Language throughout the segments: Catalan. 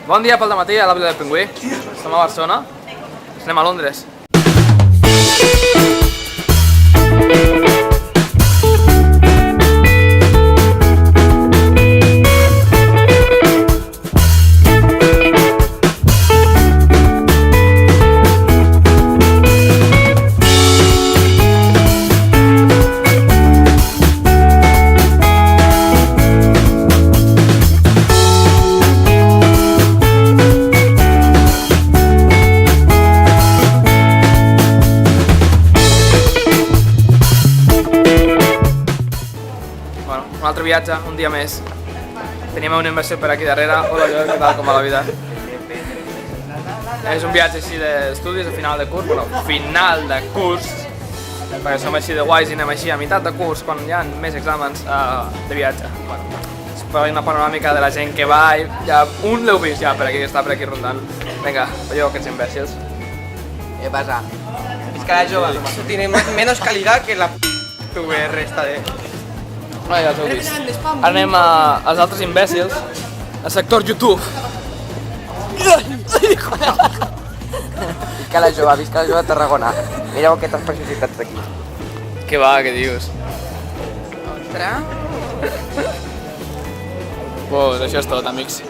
Bon dia pel dematí a la Vila del Pingüí. Estem a Barcelona. Anem a Londres. Un altre viatge, un dia més. Teníem un inversor per aquí darrere. Hola, Joel, què tal, com va la vida? És un viatge així d'estudis, a final de curs, bueno, final de curs, perquè som així de guais i anem així a meitat de curs, quan hi ha més exàmens de viatge. Bueno, és per una panoràmica de la gent que va i ja un l'heu vist ja per aquí, està per aquí rondant. Vinga, veieu aquests imbècils. ¿Qué pasa? Es que la jove, eso tiene menos calidad que la VR esta de... Ah, ja els heu vist. Ara anem als altres imbècils, al sector YouTube. Visca la jove de Tarragona. Mireu aquestes preciositats d'aquí. Què va, què dius? Ostres! Pues això és tot, amics.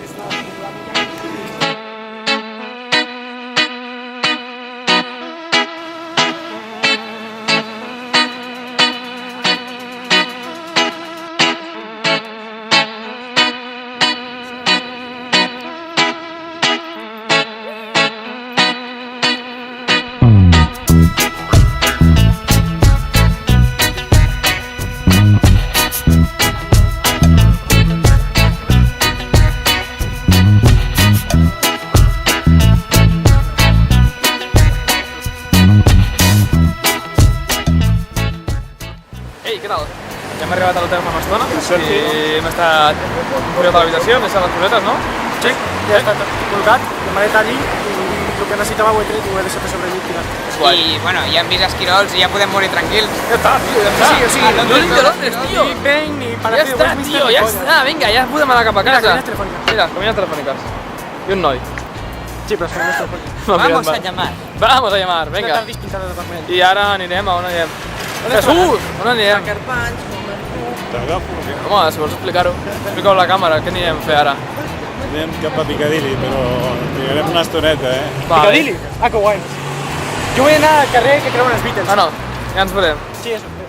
Ei, què tal? Ja hem arribat a l'hotel fa una estona i hem estat curiós a l'habitació, hem deixat les cosetes, no? Sí, ja està tot col·locat, la maleta allí i el que necessitava ho he tret i ho he deixat a sobre allí tirat. I, bueno, ja hem vist esquirols i ja podem morir tranquils. Ja està, tio, ja està. Sí, o sigui, no vinc de Londres, tio. Ni Pain, ni Ja Palacio de està, Westminster, tio, ni ja colla. està, vinga, ja podem anar cap a casa. cabines telefòniques. Mira, cabines telefòniques. I un noi. Sí, però és que no és telefònic. Vamos a llamar. Vamos a llamar, Una vinga. tardis pintada de vermell. I ara anirem a on anirem? Jesús! On anirem? Carpans, Home, si vols explicar-ho, explica-ho a la càmera, què anirem a fer ara? Anem cap a Piccadilly, però trigarem una estoneta, Va, Piccadilly? Ah, que guai. Jo vull anar al carrer que creuen els Beatles. Ah, no, ja ens veurem. Sí, eso.